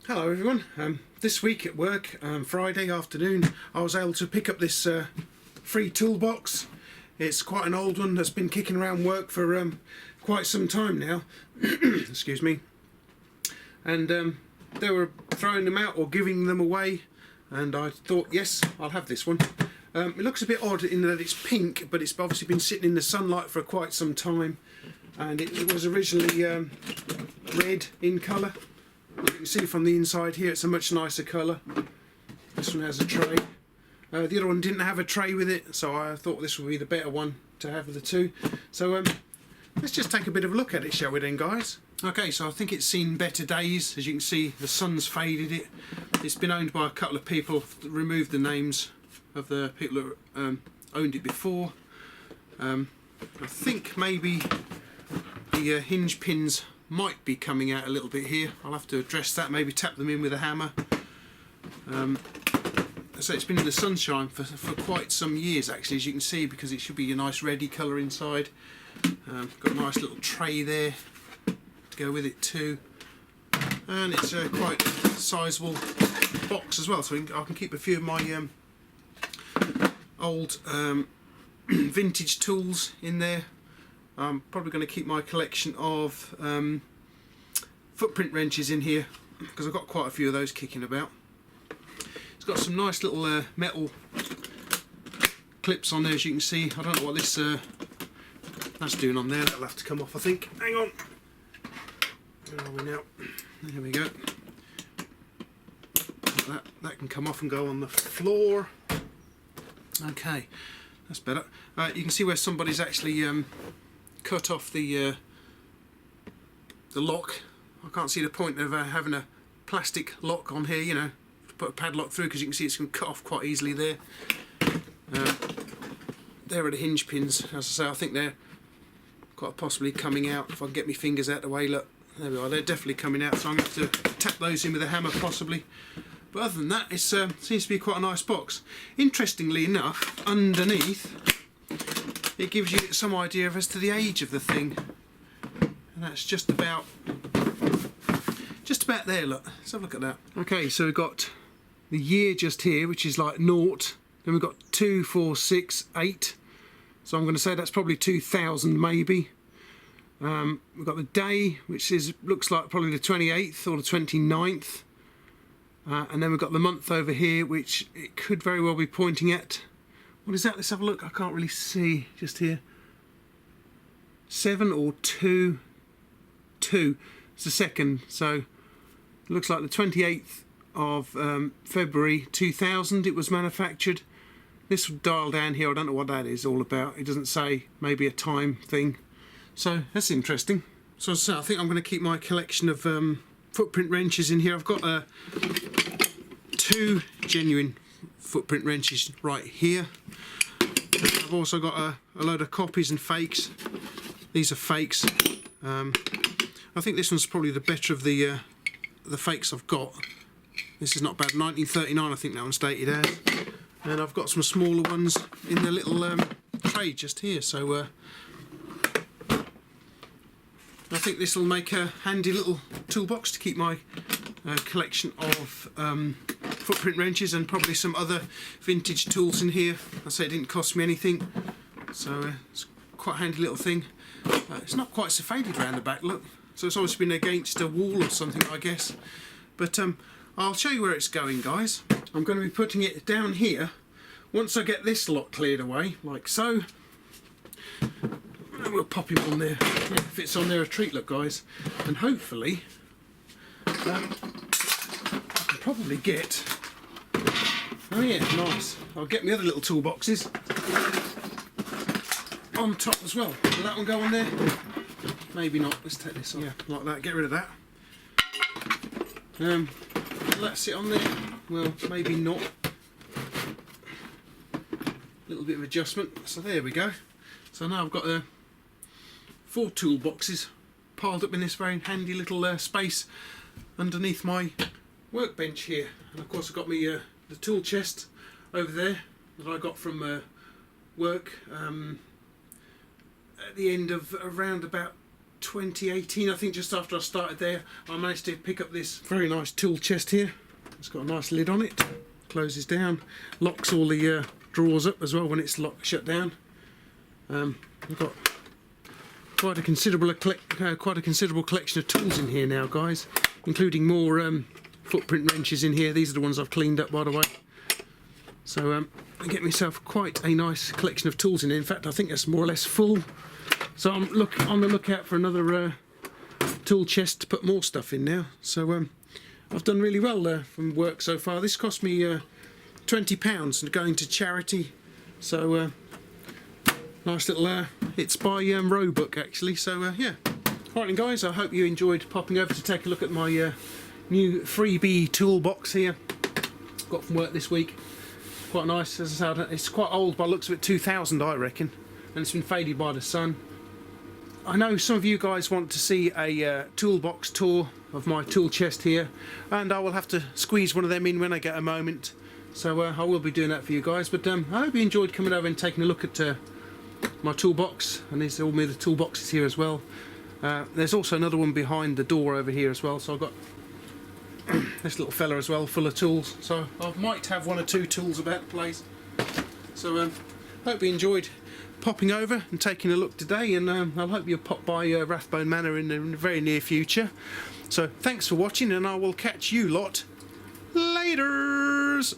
Hello everyone. This week at work, Friday afternoon, I was able to pick up this free toolbox. It's quite an old one that's been kicking around work for quite some time now. Excuse me. And they were throwing them out or giving them away, and I thought, yes, I'll have this one. It looks a bit odd in that it's pink, but it's obviously been sitting in the sunlight for quite some time, and it was originally red in colour. You can see from the inside here it's a much nicer colour. This one has a tray. The other one didn't have a tray with it, so I thought this would be the better one to have of the two. So let's just take a bit of a look at it, shall we then, guys? Okay, so I think it's seen better days. As you can see, the sun's faded it. It's been owned by a couple of people. I've removed the names of the people that owned it before. I think maybe the hinge pins might be coming out a little bit here. I'll have to address that, maybe tap them in with a hammer. So it's been in the sunshine for quite some years actually, as you can see, because it should be a nice reddy colour inside. Got a nice little tray there to go with it too, and it's a quite sizable box as well, so I can keep a few of my old vintage tools in there. I'm probably going to keep my collection of footprint wrenches in here, because I've got quite a few of those kicking about. It's got some nice little metal clips on there, as you can see. I don't know what this that's doing on there. That'll have to come off, I think. Hang on. Where are we now? There we go. That can come off and go on the floor. Okay, that's better. You can see where somebody's actually cut off the lock. I can't see the point of having a plastic lock on here, you know, to put a padlock through, because you can see it's going to cut off quite easily there. There are the hinge pins. As I say, I think they're quite possibly coming out. If I can get my fingers out the way, look, there we are, they're definitely coming out, so I'm going to have to tap those in with a hammer possibly. But other than that, it seems to be quite a nice box. Interestingly enough, underneath it gives you some idea as to the age of the thing, and that's just about there. Look, let's have a look at that. Okay, so we've got the year just here, which is like 0. Then we've got 2, 4, 6, 8. So I'm going to say that's probably 2000 maybe. We've got the day, which looks like probably the 28th or the 29th. And then we've got the month over here, which it could very well be pointing at. What is that? Let's have a look. I can't really see just here. 7 or 2. 2. It's the second. So it looks like the 28th of February 2000 it was manufactured. This dial down here, I don't know what that is all about. It doesn't say, maybe a time thing. So that's interesting. So I think I'm going to keep my collection of footprint wrenches in here. I've got 2 genuine footprint wrenches right here. I've also got a load of copies and fakes. These are fakes. I think this one's probably the better of the fakes I've got. This is not bad. 1939 I think that one's dated as. And I've got some smaller ones in the little tray just here. So I think this will make a handy little toolbox to keep my collection of footprint wrenches and probably some other vintage tools in here. I say it didn't cost me anything, so it's quite a handy little thing. It's not quite so faded around the back, look, so it's obviously been against a wall or something, I guess. But I'll show you where it's going, guys. I'm going to be putting it down here once I get this lot cleared away, like so. And we'll pop him on there. Yeah, if it's on there, a treat, look, guys. And hopefully I can probably get... Oh yeah, nice. I'll get my other little toolboxes on top as well. Will that one go on there? Maybe not. Let's take this off. Yeah, like that. Get rid of that. Will that sit on there? Well, maybe not. A little bit of adjustment. So there we go. So now I've got 4 toolboxes piled up in this very handy little space underneath my workbench here. And of course I've got my the tool chest over there that I got from work at the end of around about 2018, I think, just after I started there, I managed to pick up this very nice tool chest here. It's got a nice lid on it, closes down, locks all the drawers up as well when it's shut down. I've got quite a considerable collection of tools in here now, guys, including more footprint wrenches in here. These are the ones I've cleaned up, by the way. So I get myself quite a nice collection of tools in here. In fact, I think that's more or less full. So I'm on the lookout for another tool chest to put more stuff in now. So I've done really well from work so far. This cost me £20 going to charity. So nice little. It's by Roebuck actually. So yeah. Right then, guys. I hope you enjoyed popping over to take a look at my new freebie toolbox here. Got from work this week. Quite nice. As I said, it's quite old by the looks of it. 2000, I reckon, and it's been faded by the sun. I know some of you guys want to see a toolbox tour of my tool chest here, and I will have to squeeze one of them in when I get a moment. So I will be doing that for you guys. But I hope you enjoyed coming over and taking a look at my toolbox, and there's all my other toolboxes here as well. There's also another one behind the door over here as well. So I've got this little fella as well, full of tools. So I might have one or two tools about the place. So hope you enjoyed popping over and taking a look today, and I hope you'll pop by Rathbone Manor in the very near future. So thanks for watching, and I will catch you lot laters.